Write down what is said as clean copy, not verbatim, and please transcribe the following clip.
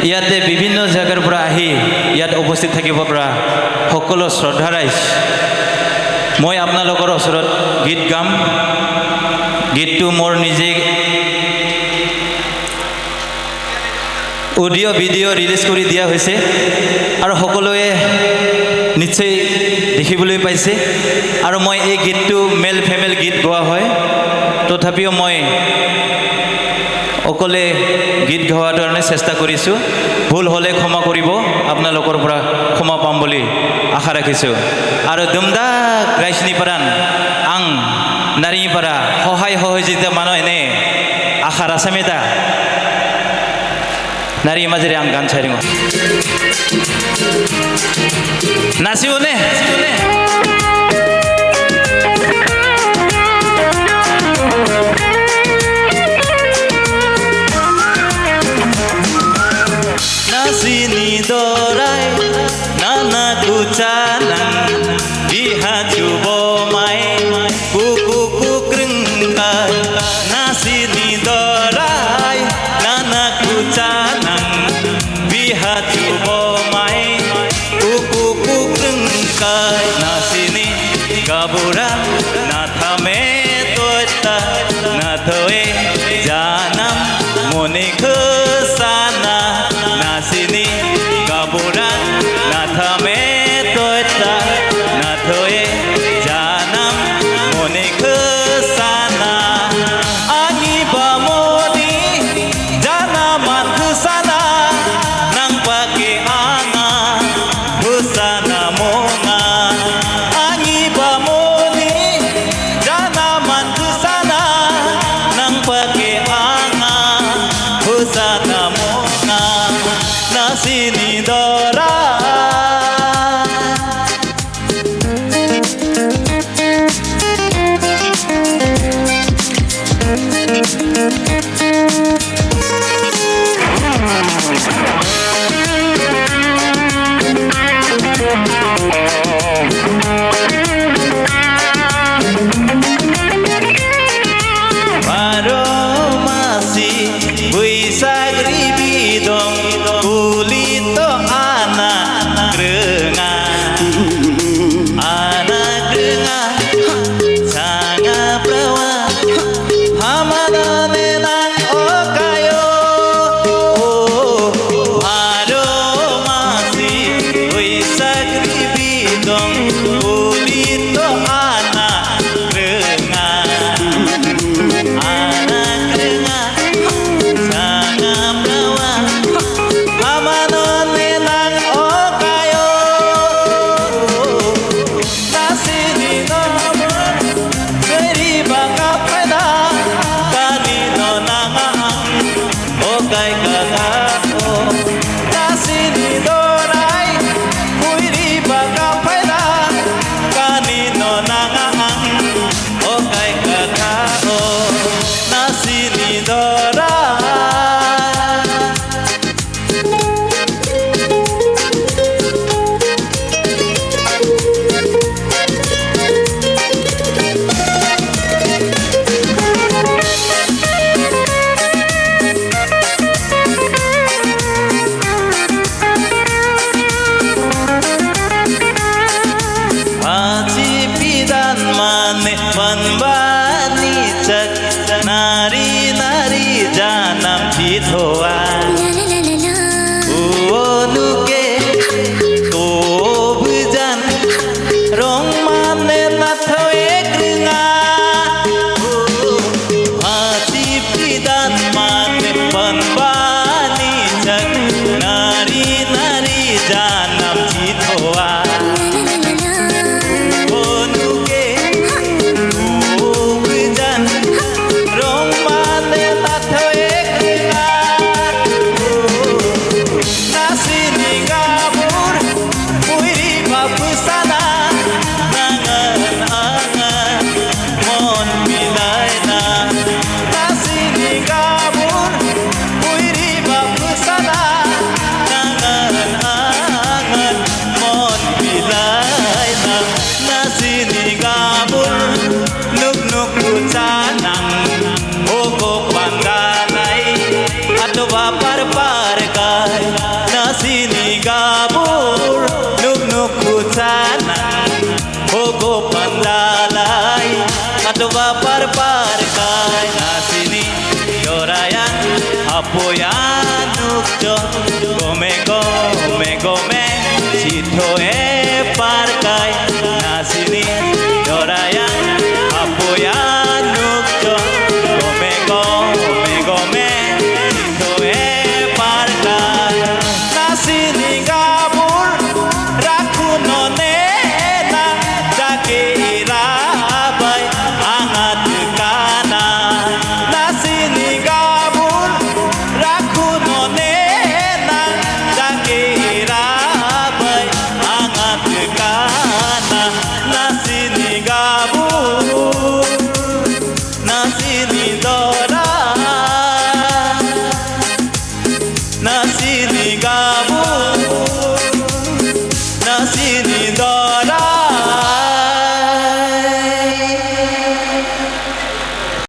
ইয়াতে বিভিন্ন জায়গাৰ পৰা আহি ইয়াত উপস্থিত থাকিব পৰা সকলো শ্ৰদ্ধা ৰাইজ মই আপোনালোকৰ ওচৰত গীত গাম গীতটো মোৰ নিজে অডিঅ' ভিডিঅ' ৰিলিজ কৰি দিয়া হৈছে আৰু সকলোৱে নিশ্চয় দেখিবলৈ পাইছে আৰু মই এই গীতটো মেল ফেমেল গীত গোৱা হয় তথাপিও মই অকলে গীত গাওয়ার কাৰণে চেষ্টা কৰিছো ভুল হলে ক্ষমা কৰিব আপোনালোকৰ পৰা ক্ষমা পাম বুলি আশা ৰাখিছো আৰু দুমদা ৰাইজনি পৰান আং নাৰী পৰা সহায় সহযোগিতা মানুহ এনে আশা ৰাসামিতা নাৰী মাজেৰে আং গান চাৰিঙ নাচিবনে Sini dorai nana kucanang diha cubo mai kuku kukrengkai nasini dorai nana kucanang diha cubo mai kuku kukrengkai nasini kabura nathame toita nathoe janam mone khasana nasini kaburan nathame toita nathoe janam mone khasana ani bamoni janaman khasana nang pake anga khasana monga ani bamoni janaman khasana nang pake anga khasana monga nasini dora Baro masi buisagri bidong kulito anak grenga sanga prawa hamada nenang okayo baro masi buisagri bidong kulito anak grenga sanga prawa hamanon nenang okayo nasini nomor beri baka peda kanino nangang okay kakako nasini dorai kuiri baka peda kanino nangang okay kakako nasini dorai parkay na sinigabur Nuknuk kutsanan Hugo pandalay Katuwa parkay na sinigorayan Apoyan nukjo Gome gome gome Sito parkay na sinigorayan Apoyan nukjo Gome gome gome Sito parkay na sinigabur Rakunone na dakirabay Angat kana na sinigabur Rakunone na dakirabay Angat kana na sinigabur Na sinidora Na sinigabur Na sinidora